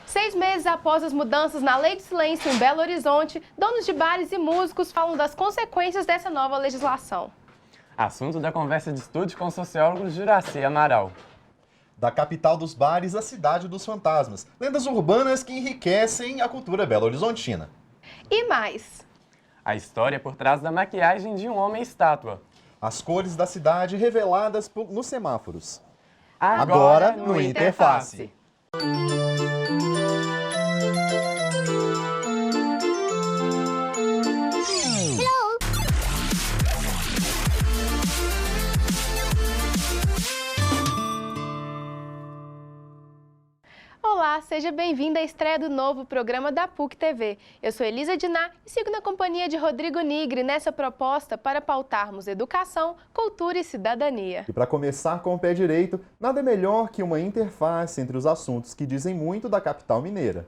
6 meses após as mudanças na Lei de Silêncio em Belo Horizonte, donos de bares e músicos falam das consequências dessa nova legislação. Assunto da conversa de estúdio com o sociólogo Juraci Amaral. Da capital dos bares à cidade dos fantasmas. Lendas urbanas que enriquecem a cultura belo-horizontina. E mais. A história por trás da maquiagem de um homem-estátua. As cores da cidade reveladas nos semáforos. Agora no Interface. Olá, seja bem-vindo à estreia do novo programa da PUC TV. Eu sou Elisa Diná e sigo na companhia de Rodrigo Nigri nessa proposta para pautarmos educação, cultura e cidadania. E para começar com o pé direito, nada melhor que uma interface entre os assuntos que dizem muito da capital mineira.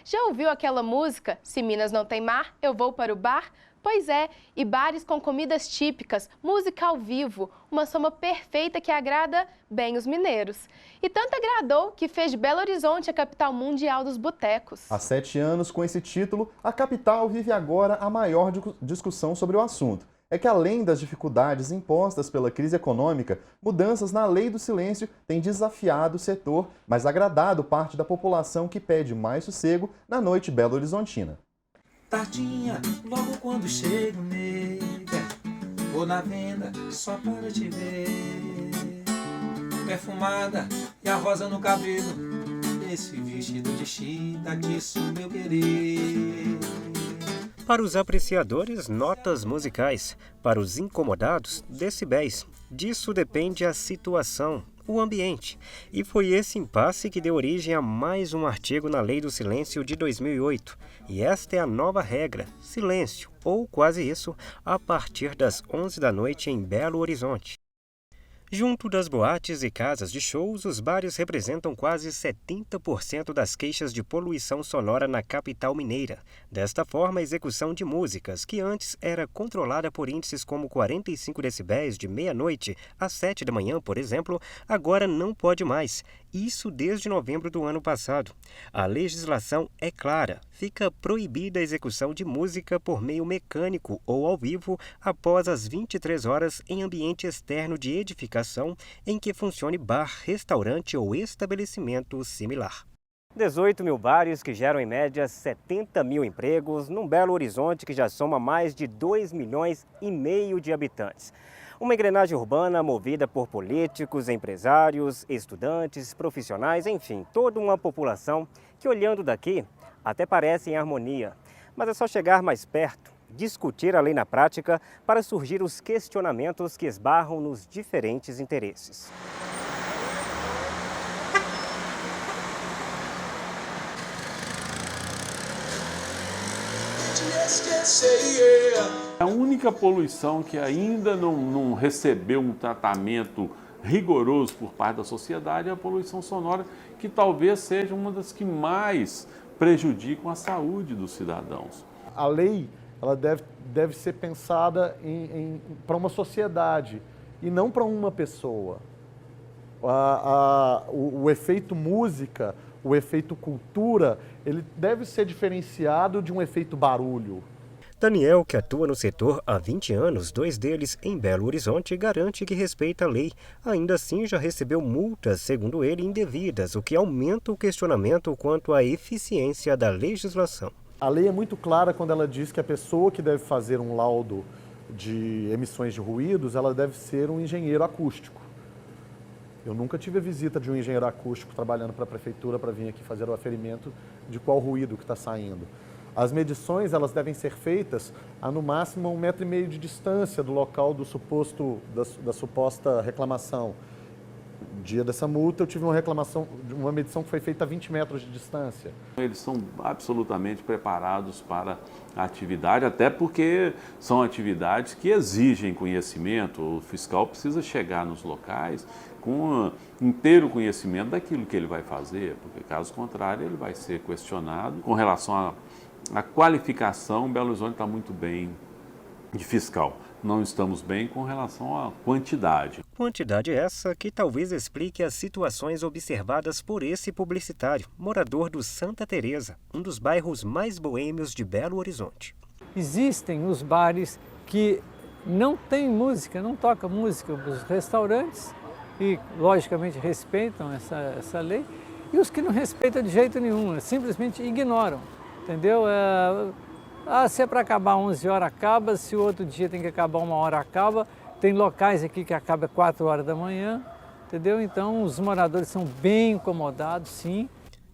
Já ouviu aquela música, Se Minas não tem mar, eu vou para o bar? Pois é, e bares com comidas típicas, música ao vivo, uma soma perfeita que agrada bem os mineiros. E tanto agradou que fez de Belo Horizonte a capital mundial dos botecos. Há 7 anos, com esse título, a capital vive agora a maior discussão sobre o assunto. É que além das dificuldades impostas pela crise econômica, mudanças na Lei do Silêncio têm desafiado o setor, mas agradado parte da população que pede mais sossego na noite belo-horizontina. Tardinha, logo quando chego, nega, vou na venda só para te ver. Perfumada e a rosa no cabelo, esse vestido de chita que isso meu querer. Para os apreciadores, notas musicais. Para os incomodados, decibéis. Disso depende a situação, o ambiente. E foi esse impasse que deu origem a mais um artigo na Lei do Silêncio de 2008. E esta é a nova regra, silêncio, ou quase isso, a partir das 11 da noite em Belo Horizonte. Junto das boates e casas de shows, os bares representam quase 70% das queixas de poluição sonora na capital mineira. Desta forma, a execução de músicas, que antes era controlada por índices como 45 decibéis de meia-noite às 7 da manhã, por exemplo, agora não pode mais. Isso desde novembro do ano passado. A legislação é clara. Fica proibida a execução de música por meio mecânico ou ao vivo após as 23 horas em ambiente externo de edificação em que funcione bar, restaurante ou estabelecimento similar. 18 mil bares que geram em média 70 mil empregos num Belo Horizonte que já soma mais de 2,5 milhões de habitantes. Uma engrenagem urbana movida por políticos, empresários, estudantes, profissionais, enfim, toda uma população que, olhando daqui, até parece em harmonia. Mas é só chegar mais perto, discutir a lei na prática para surgir os questionamentos que esbarram nos diferentes interesses. A única poluição que ainda não recebeu um tratamento rigoroso por parte da sociedade é a poluição sonora, que talvez seja uma das que mais prejudicam a saúde dos cidadãos. A lei ela deve ser pensada para uma sociedade e não para uma pessoa. O efeito música, o efeito cultura, ele deve ser diferenciado de um efeito barulho. Daniel, que atua no setor há 20 anos, 2 deles em Belo Horizonte, garante que respeita a lei. Ainda assim, já recebeu multas, segundo ele, indevidas, o que aumenta o questionamento quanto à eficiência da legislação. A lei é muito clara quando ela diz que a pessoa que deve fazer um laudo de emissões de ruídos, ela deve ser um engenheiro acústico. Eu nunca tive a visita de um engenheiro acústico trabalhando para a prefeitura para vir aqui fazer o aferimento de qual ruído que está saindo. As medições elas devem ser feitas a no máximo 1,5 metro de distância do local do da suposta reclamação. No dia dessa multa eu tive uma medição que foi feita a 20 metros de distância. Eles são absolutamente preparados para a atividade, até porque são atividades que exigem conhecimento. O fiscal precisa chegar nos locais com inteiro conhecimento daquilo que ele vai fazer, porque caso contrário ele vai ser questionado. Com relação à qualificação, Belo Horizonte está muito bem de fiscal. Não estamos bem com relação à quantidade. Quantidade essa que talvez explique as situações observadas por esse publicitário, morador do Santa Teresa, um dos bairros mais boêmios de Belo Horizonte. Existem os bares que não tem música, não toca música, os restaurantes, e logicamente respeitam essa lei, e os que não respeitam de jeito nenhum, simplesmente ignoram, entendeu? Se é para acabar 11 horas, acaba, se o outro dia tem que acabar 1 hora, acaba. Tem locais aqui que acaba 4 horas da manhã, entendeu? Então os moradores são bem incomodados, sim.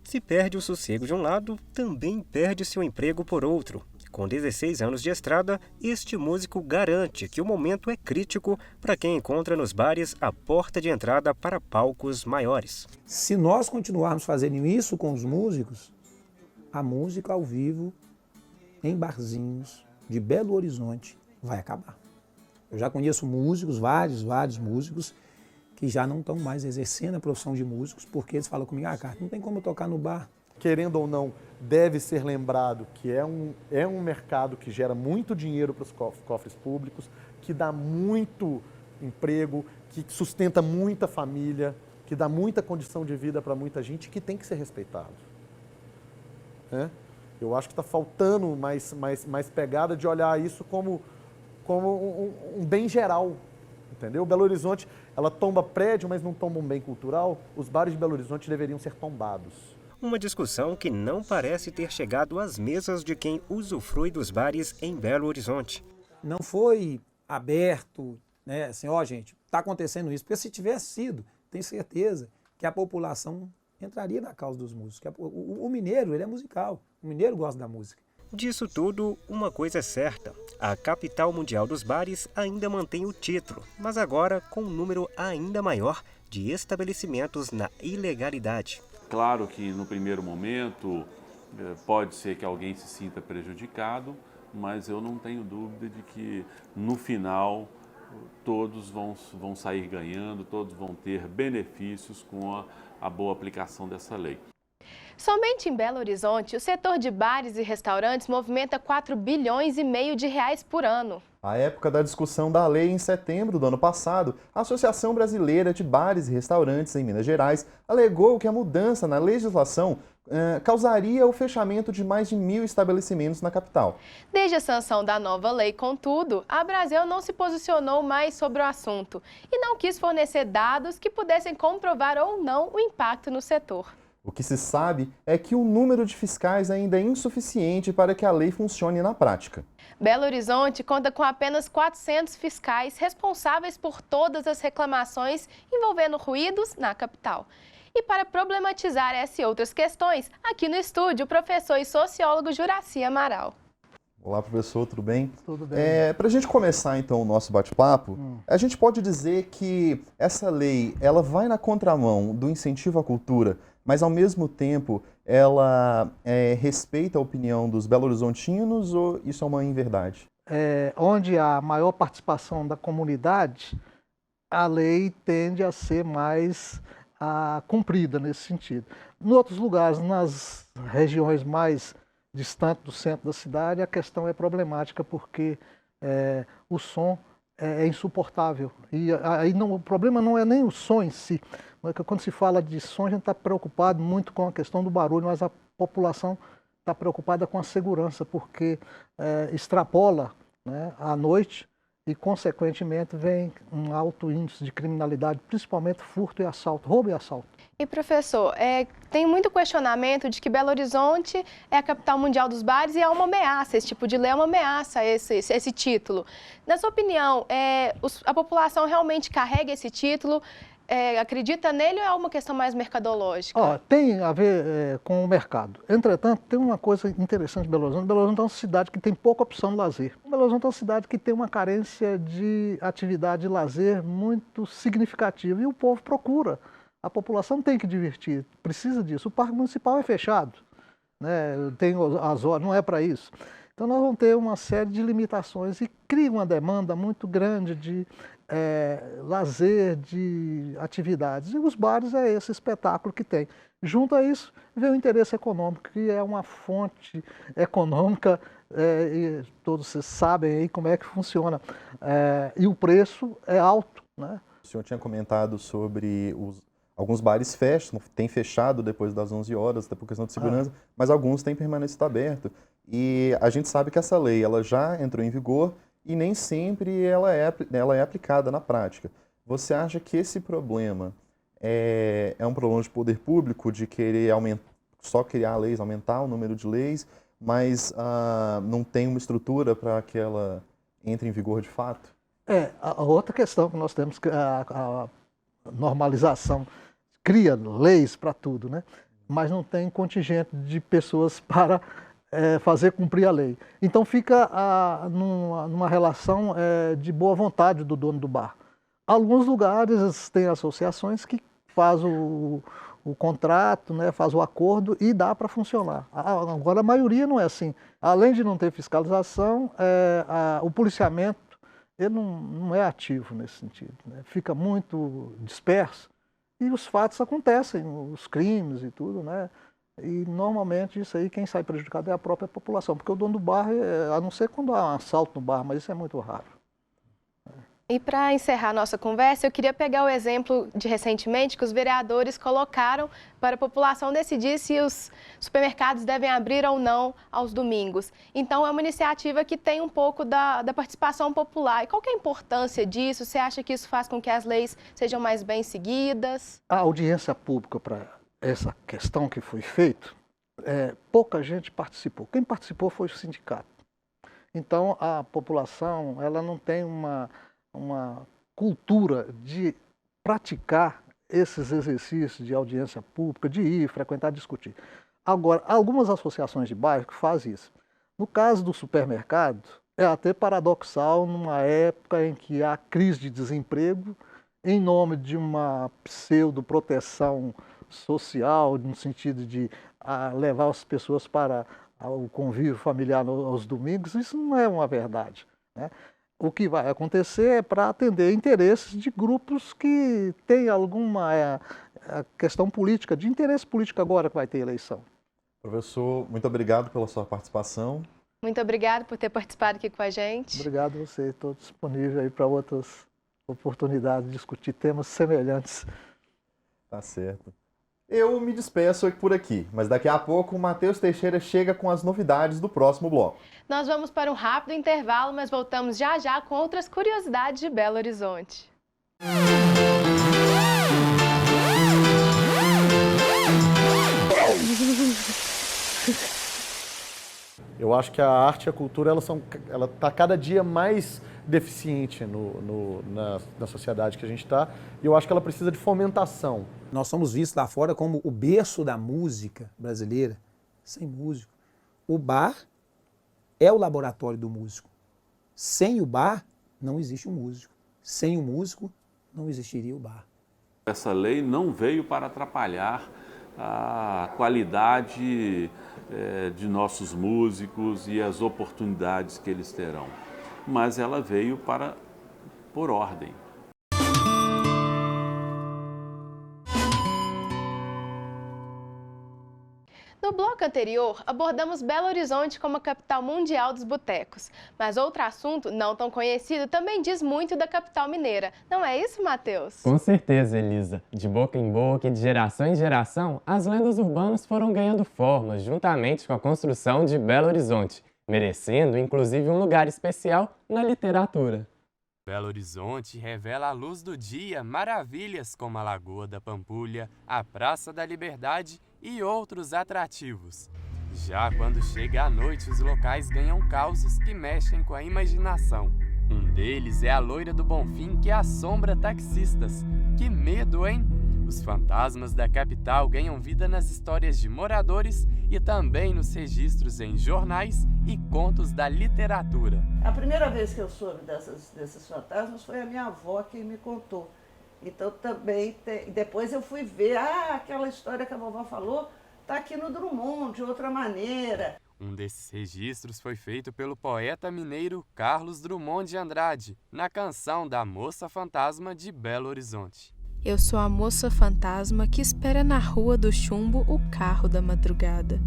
Se perde o sossego de um lado, também perde seu emprego por outro. Com 16 anos de estrada, este músico garante que o momento é crítico para quem encontra nos bares a porta de entrada para palcos maiores. Se nós continuarmos fazendo isso com os músicos, a música ao vivo em barzinhos de Belo Horizonte vai acabar. Eu já conheço músicos, vários músicos, que já não estão mais exercendo a profissão de músicos, porque eles falam comigo, cara, não tem como eu tocar no bar. Querendo ou não, deve ser lembrado que é um mercado que gera muito dinheiro para os cofres públicos, que dá muito emprego, que sustenta muita família, que dá muita condição de vida para muita gente, que tem que ser respeitado. Eu acho que está faltando mais pegada de olhar isso como um bem geral, entendeu? Belo Horizonte, ela tomba prédio, mas não tomba um bem cultural. Os bares de Belo Horizonte deveriam ser tombados. Uma discussão que não parece ter chegado às mesas de quem usufrui dos bares em Belo Horizonte. Não foi aberto, né, assim, gente, está acontecendo isso, porque se tivesse sido, tenho certeza que a população entraria na causa dos músicos. O mineiro, ele é musical, o mineiro gosta da música. Disso tudo, uma coisa é certa, a capital mundial dos bares ainda mantém o título, mas agora com um número ainda maior de estabelecimentos na ilegalidade. Claro que no primeiro momento pode ser que alguém se sinta prejudicado, mas eu não tenho dúvida de que no final todos vão sair ganhando, todos vão ter benefícios com a boa aplicação dessa lei. Somente em Belo Horizonte, o setor de bares e restaurantes movimenta 4,5 bilhões de reais por ano. À época da discussão da lei, em setembro do ano passado, a Associação Brasileira de Bares e Restaurantes em Minas Gerais alegou que a mudança na legislação causaria o fechamento de mais de 1.000 estabelecimentos na capital. Desde a sanção da nova lei, contudo, a Brasel não se posicionou mais sobre o assunto e não quis fornecer dados que pudessem comprovar ou não o impacto no setor. O que se sabe é que o número de fiscais ainda é insuficiente para que a lei funcione na prática. Belo Horizonte conta com apenas 400 fiscais responsáveis por todas as reclamações envolvendo ruídos na capital. E para problematizar essa e outras questões, aqui no estúdio, o professor e sociólogo Juraci Amaral. Olá, professor, tudo bem? Tudo bem. Para a gente começar, então, o nosso bate-papo, a gente pode dizer que essa lei ela vai na contramão do incentivo à cultura, mas, ao mesmo tempo, ela respeita a opinião dos belo-horizontinos ou isso é uma inverdade? Onde há maior participação da comunidade, a lei tende a ser mais cumprida nesse sentido. Em outros lugares, nas regiões mais distantes do centro da cidade, a questão é problemática porque o som é insuportável. E aí o problema não é nem o som em si. Quando se fala de som, a gente está preocupado muito com a questão do barulho, mas a população está preocupada com a segurança, porque extrapola, né, à noite e, consequentemente, vem um alto índice de criminalidade, principalmente furto e assalto, roubo e assalto. E, professor, tem muito questionamento de que Belo Horizonte é a capital mundial dos bares e é uma ameaça, esse tipo de lei é uma ameaça, esse título. Na sua opinião, a população realmente carrega esse título? Acredita nele ou é uma questão mais mercadológica? Tem a ver com o mercado. Entretanto, tem uma coisa interessante em Belo Horizonte. Belo Horizonte é uma cidade que tem pouca opção de lazer. Belo Horizonte é uma cidade que tem uma carência de atividade de lazer muito significativa e o povo procura. A população tem que divertir, precisa disso. O Parque Municipal é fechado, né? Tem as horas, não é para isso. Então nós vamos ter uma série de limitações e cria uma demanda muito grande de lazer, de atividades. E os bares é esse espetáculo que tem. Junto a isso, vem o interesse econômico, que é uma fonte econômica, e todos vocês sabem aí como é que funciona. E o preço é alto, né? O senhor tinha comentado sobre alguns bares têm fechado depois das 11 horas, até por questão de segurança, mas alguns têm permanecido aberto. E a gente sabe que essa lei ela já entrou em vigor e nem sempre ela é aplicada na prática. Você acha que esse problema é um problema de poder público, de querer só criar leis, aumentar o número de leis, mas não tem uma estrutura para que ela entre em vigor de fato? A outra questão que nós temos, a normalização cria leis para tudo, né? Mas não tem contingente de pessoas para fazer cumprir a lei. Então fica numa relação de boa vontade do dono do bar. Alguns lugares têm associações que faz o contrato, né, faz o acordo e dá para funcionar. Agora a maioria não é assim. Além de não ter fiscalização, o policiamento ele não é ativo nesse sentido, né? Fica muito disperso e os fatos acontecem, os crimes e tudo, né? E normalmente isso aí quem sai prejudicado é a própria população, porque o dono do bar, a não ser quando há um assalto no bar, mas isso é muito raro. E para encerrar nossa conversa, eu queria pegar o exemplo de recentemente que os vereadores colocaram para a população decidir se os supermercados devem abrir ou não aos domingos. Então, é uma iniciativa que tem um pouco da participação popular. E qual que é a importância disso? Você acha que isso faz com que as leis sejam mais bem seguidas? A audiência pública para essa questão que foi feita, pouca gente participou. Quem participou foi o sindicato. Então, a população ela não tem uma cultura de praticar esses exercícios de audiência pública, de ir, frequentar, discutir. Agora, algumas associações de bairro que fazem isso. No caso do supermercado, é até paradoxal numa época em que há crise de desemprego, em nome de uma pseudo-proteção social, no sentido de levar as pessoas para o convívio familiar aos domingos, isso não é uma verdade, né? O que vai acontecer é para atender interesses de grupos que têm alguma questão política, de interesse político agora que vai ter eleição. Professor, muito obrigado pela sua participação. Muito obrigado por ter participado aqui com a gente. Obrigado a você, estou disponível aí para outras oportunidades de discutir temas semelhantes. Tá certo. Eu me despeço por aqui, mas daqui a pouco o Matheus Teixeira chega com as novidades do próximo bloco. Nós vamos para um rápido intervalo, mas voltamos já já com outras curiosidades de Belo Horizonte. Eu acho que a arte e a cultura ela está cada dia mais deficiente na sociedade que a gente está, e eu acho que ela precisa de fomentação. Nós somos vistos lá fora como o berço da música brasileira. Sem músico. O bar é o laboratório do músico. Sem o bar, não existe um músico. Sem o músico, não existiria o bar. Essa lei não veio para atrapalhar a qualidade de nossos músicos e as oportunidades que eles terão, mas ela veio por ordem. No bloco anterior, abordamos Belo Horizonte como a capital mundial dos botecos. Mas outro assunto, não tão conhecido, também diz muito da capital mineira. Não é isso, Matheus? Com certeza, Elisa. De boca em boca e de geração em geração, as lendas urbanas foram ganhando forma juntamente com a construção de Belo Horizonte, merecendo inclusive um lugar especial na literatura. Belo Horizonte revela à luz do dia maravilhas como a Lagoa da Pampulha, a Praça da Liberdade e outros atrativos. Já quando chega a noite, os locais ganham causos que mexem com a imaginação. Um deles é a Loira do Bonfim, que assombra taxistas. Que medo, hein? Os fantasmas da capital ganham vida nas histórias de moradores e também nos registros em jornais e contos da literatura. A primeira vez que eu soube desses fantasmas foi a minha avó quem me contou. Então também, depois eu fui ver, aquela história que a vovó falou, está aqui no Drummond, de outra maneira. Um desses registros foi feito pelo poeta mineiro Carlos Drummond de Andrade, na canção da Moça Fantasma de Belo Horizonte. Eu sou a moça fantasma que espera na rua do chumbo o carro da madrugada.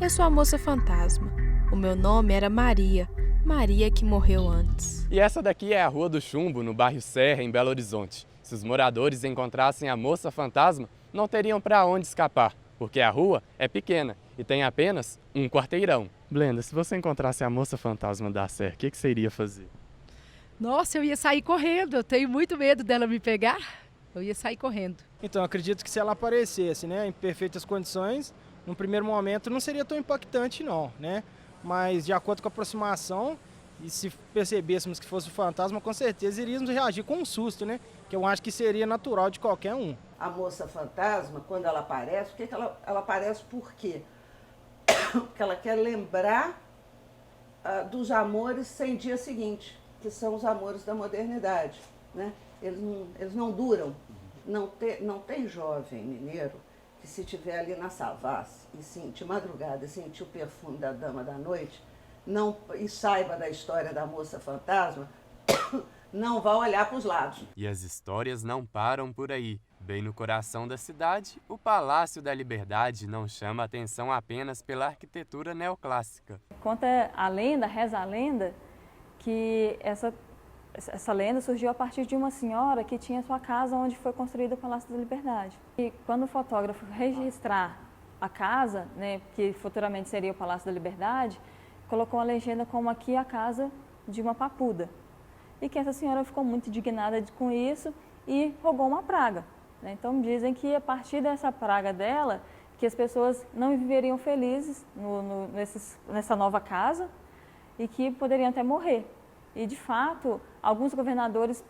Eu sou a moça fantasma. O meu nome era Maria, Maria que morreu antes. E essa daqui é a Rua do Chumbo, no bairro Serra, em Belo Horizonte. Se os moradores encontrassem a moça fantasma, não teriam para onde escapar, porque a rua é pequena e tem apenas um quarteirão. Blenda, se você encontrasse a moça fantasma da Serra, o que você iria fazer? Nossa, eu ia sair correndo, eu tenho muito medo dela me pegar, eu ia sair correndo. Então, acredito que se ela aparecesse, né, em perfeitas condições, num primeiro momento não seria tão impactante não, né? Mas de acordo com a aproximação, e se percebêssemos que fosse um fantasma, com certeza iríamos reagir com um susto, né? Que eu acho que seria natural de qualquer um. A moça fantasma, quando ela aparece, ela aparece por quê? Porque ela quer lembrar dos amores sem dia seguinte, que são os amores da modernidade, né? Eles não duram. Não tem jovem mineiro que, se estiver ali na Savassi de madrugada, e sentir o perfume da dama da noite, e saiba da história da moça fantasma, não vai olhar para os lados. E as histórias não param por aí. Bem no coração da cidade, o Palácio da Liberdade não chama atenção apenas pela arquitetura neoclássica. Conta a lenda, reza a lenda, que essa lenda surgiu a partir de uma senhora que tinha sua casa onde foi construído o Palácio da Liberdade. E quando o fotógrafo registrar a casa, né, que futuramente seria o Palácio da Liberdade, colocou a legenda como aqui a casa de uma papuda. E que essa senhora ficou muito indignada com isso e rogou uma praga. Né? Então dizem que a partir dessa praga dela, que as pessoas não viveriam felizes nessa nova casa e que poderiam até morrer. E, de fato, alguns governadores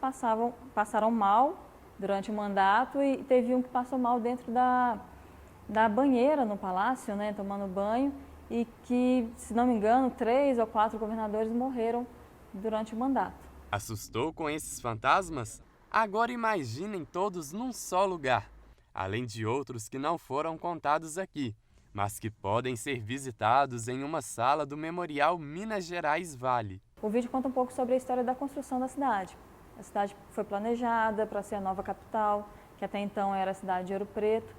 passaram mal durante o mandato e teve um que passou mal dentro da banheira no palácio, né, tomando banho, e que, se não me engano, 3 ou 4 governadores morreram durante o mandato. Assustou com esses fantasmas? Agora imaginem todos num só lugar, além de outros que não foram contados aqui, mas que podem ser visitados em uma sala do Memorial Minas Gerais Vale. O vídeo conta um pouco sobre a história da construção da cidade. A cidade foi planejada para ser a nova capital, que até então era a cidade de Ouro Preto.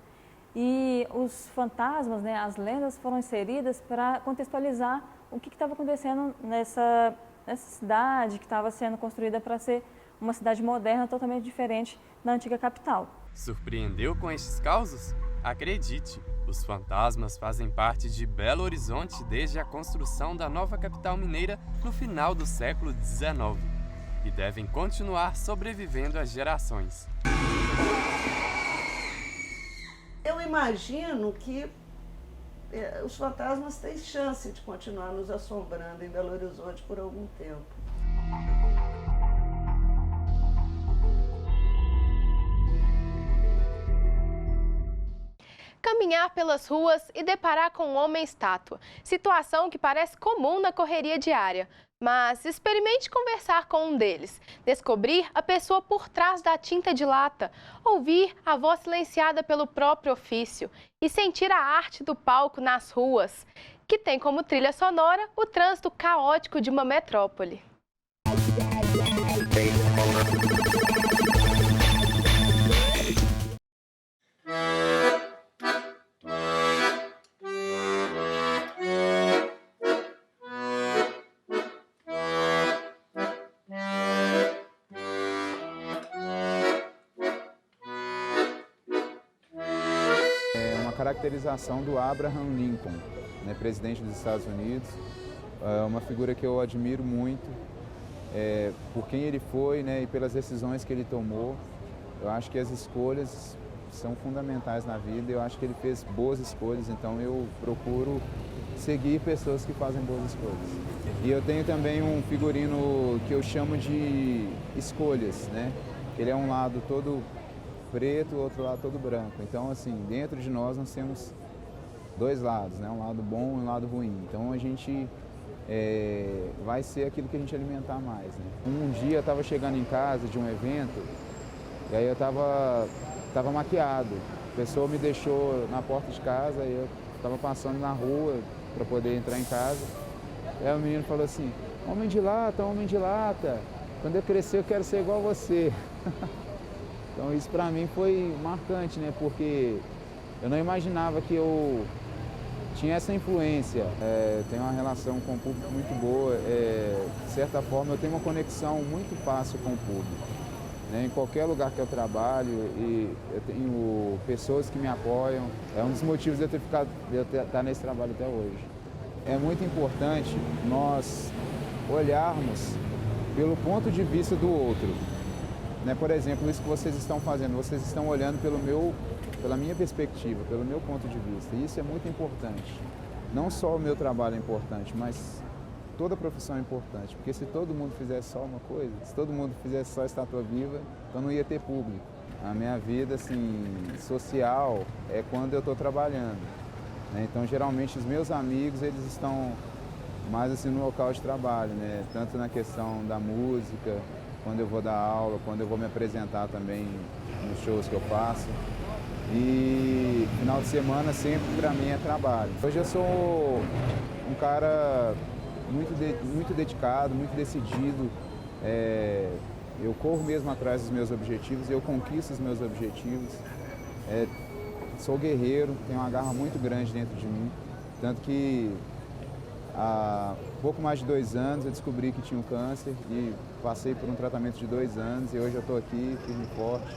E os fantasmas, né, as lendas foram inseridas para contextualizar o que estava acontecendo nessa cidade que estava sendo construída para ser uma cidade moderna totalmente diferente da antiga capital. Surpreendeu com estes causos? Acredite, os fantasmas fazem parte de Belo Horizonte desde a construção da nova capital mineira no final do século XIX e devem continuar sobrevivendo às gerações. Eu imagino que os fantasmas têm chance de continuar nos assombrando em Belo Horizonte por algum tempo. Caminhar pelas ruas e deparar com um homem-estátua, situação que parece comum na correria diária. Mas experimente conversar com um deles, descobrir a pessoa por trás da tinta de lata, ouvir a voz silenciada pelo próprio ofício e sentir a arte do palco nas ruas, que tem como trilha sonora o trânsito caótico de uma metrópole. Caracterização do Abraham Lincoln, né, presidente dos Estados Unidos, uma figura que eu admiro muito, por quem ele foi, né, e pelas decisões que ele tomou. Eu acho que as escolhas são fundamentais na vida, eu acho que ele fez boas escolhas, então eu procuro seguir pessoas que fazem boas escolhas. E eu tenho também um figurino que eu chamo de escolhas, né, que ele é um lado todo preto, o outro lado todo branco. Então, assim, dentro de nós temos dois lados, né? Um lado bom e um lado ruim. Então, a gente vai ser aquilo que a gente alimentar mais, né? Um dia eu estava chegando em casa de um evento e aí eu estava maquiado. A pessoa me deixou na porta de casa e eu estava passando na rua para poder entrar em casa. E aí o menino falou assim, homem de lata, quando eu crescer eu quero ser igual a você. Então isso para mim foi marcante, né? Porque eu não imaginava que eu tinha essa influência. Tenho uma relação com o público muito boa. De certa forma, eu tenho uma conexão muito fácil com o público. né, em qualquer lugar que eu trabalho, e eu tenho pessoas que me apoiam. É um dos motivos de eu estar nesse trabalho até hoje. É muito importante nós olharmos pelo ponto de vista do outro. Né? Por exemplo, isso que vocês estão fazendo, vocês estão olhando pela minha perspectiva, pelo meu ponto de vista. E isso é muito importante. Não só o meu trabalho é importante, mas toda profissão é importante. Porque se todo mundo fizesse só uma coisa, se todo mundo fizesse só estátua viva, então não ia ter público. A minha vida assim, social é quando eu estou trabalhando. Né? Então, geralmente, os meus amigos, eles estão mais assim, no local de trabalho, né? Tanto na questão da música, quando eu vou dar aula, quando eu vou me apresentar também nos shows que eu faço. E final de semana sempre para mim é trabalho. Hoje eu sou um cara muito dedicado, muito decidido. Eu corro mesmo atrás dos meus objetivos, eu conquisto os meus objetivos. Sou guerreiro, tenho uma garra muito grande dentro de mim. Tanto que há pouco mais de 2 anos eu descobri que tinha um câncer e passei por um tratamento de 2 anos e hoje eu estou aqui, firme e forte.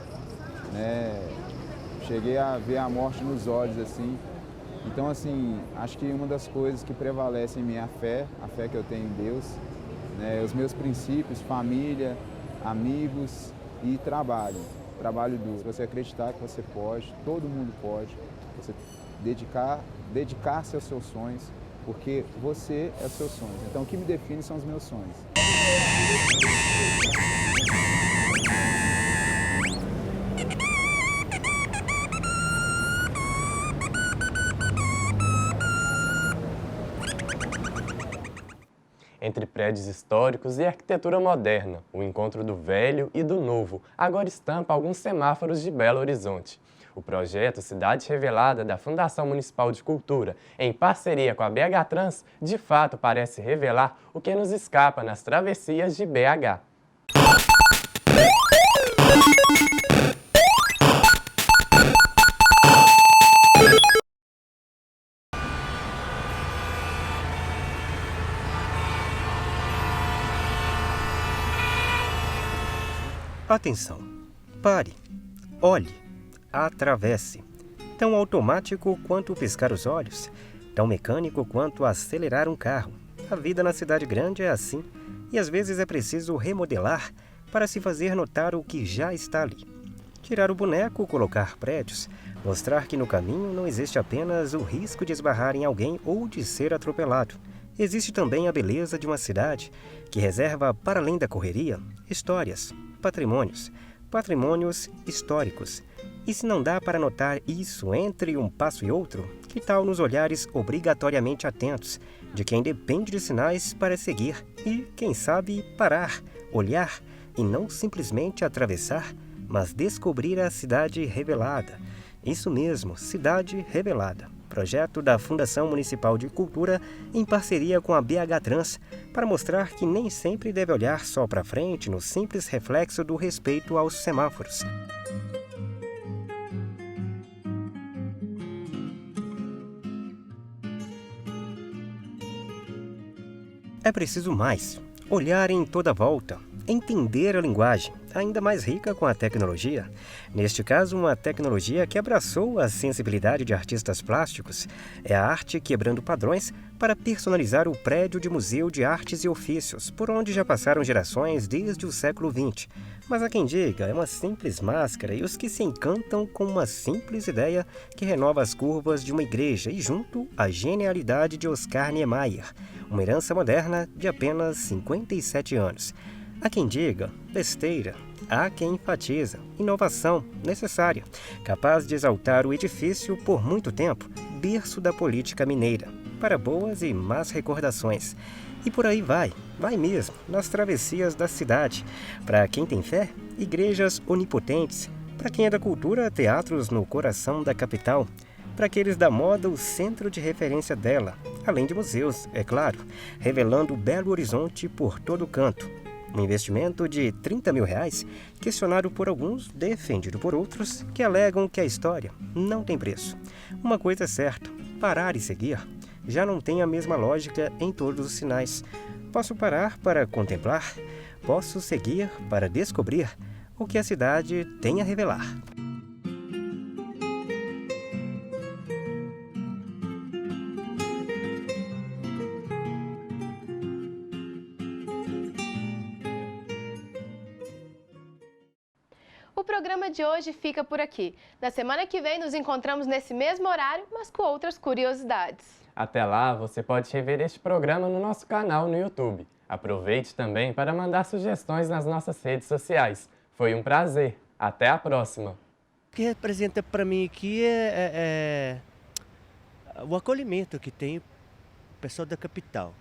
Né? Cheguei a ver a morte nos olhos, assim. Então, assim, acho que uma das coisas que prevalece em mim é a fé que eu tenho em Deus, né? Os meus princípios, família, amigos e trabalho. Trabalho duro. Se você acreditar que você pode, todo mundo pode, você dedicar-se aos seus sonhos, porque você é os seus sonhos. Então, o que me define são os meus sonhos. Entre prédios históricos e arquitetura moderna, o encontro do velho e do novo agora estampa alguns semáforos de Belo Horizonte. O projeto Cidade Revelada da Fundação Municipal de Cultura, em parceria com a BH Trans, de fato parece revelar o que nos escapa nas travessias de BH. Atenção! Pare! Olhe! Atravesse! Tão automático quanto piscar os olhos, tão mecânico quanto acelerar um carro. A vida na cidade grande é assim, e às vezes é preciso remodelar para se fazer notar o que já está ali. Tirar o boneco, colocar prédios, mostrar que no caminho não existe apenas o risco de esbarrar em alguém ou de ser atropelado. Existe também a beleza de uma cidade que reserva, para além da correria, histórias, patrimônios históricos. E se não dá para notar isso entre um passo e outro, que tal nos olhares obrigatoriamente atentos de quem depende de sinais para seguir e, quem sabe, parar, olhar e não simplesmente atravessar, mas descobrir a Cidade Revelada. Isso mesmo, Cidade Revelada. Projeto da Fundação Municipal de Cultura em parceria com a BH Trans para mostrar que nem sempre deve olhar só para frente no simples reflexo do respeito aos semáforos. É preciso mais, olhar em toda volta, entender a linguagem, ainda mais rica com a tecnologia. Neste caso, uma tecnologia que abraçou a sensibilidade de artistas plásticos. É a arte quebrando padrões para personalizar o prédio de Museu de Artes e Ofícios, por onde já passaram gerações desde o século XX. Mas há quem diga, é uma simples máscara e os que se encantam com uma simples ideia que renova as curvas de uma igreja e junto a genialidade de Oscar Niemeyer, uma herança moderna de apenas 57 anos. Há quem diga, besteira. Há quem enfatiza, inovação necessária, capaz de exaltar o edifício por muito tempo, berço da política mineira, para boas e más recordações. E por aí vai mesmo, nas travessias da cidade. Para quem tem fé, igrejas onipotentes. Para quem é da cultura, teatros no coração da capital. Para aqueles da moda, o centro de referência dela, além de museus, é claro, revelando Belo Horizonte por todo canto. Um investimento de R$30 mil, questionado por alguns, defendido por outros, que alegam que a história não tem preço. Uma coisa é certa, parar e seguir já não tem a mesma lógica em todos os sinais. Posso parar para contemplar, posso seguir para descobrir, o que a cidade tem a revelar. O programa de hoje fica por aqui. Na semana que vem nos encontramos nesse mesmo horário, mas com outras curiosidades. Até lá, você pode rever este programa no nosso canal no YouTube. Aproveite também para mandar sugestões nas nossas redes sociais. Foi um prazer. Até a próxima. O que representa para mim aqui é o acolhimento que tem o pessoal da capital.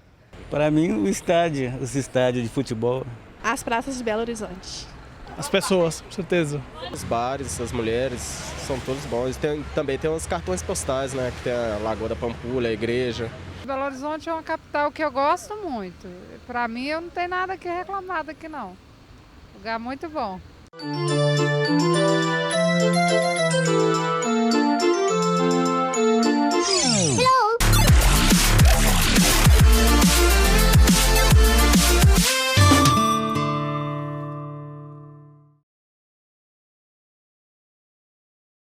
Para mim, os estádios de futebol. As praças de Belo Horizonte. As pessoas, com certeza. Os bares, as mulheres, são todos bons. Também tem uns cartões postais, né? Que tem a Lagoa da Pampulha, a igreja. Belo Horizonte é uma capital que eu gosto muito. Para mim, eu não tenho nada que reclamar daqui, não. Lugar muito bom.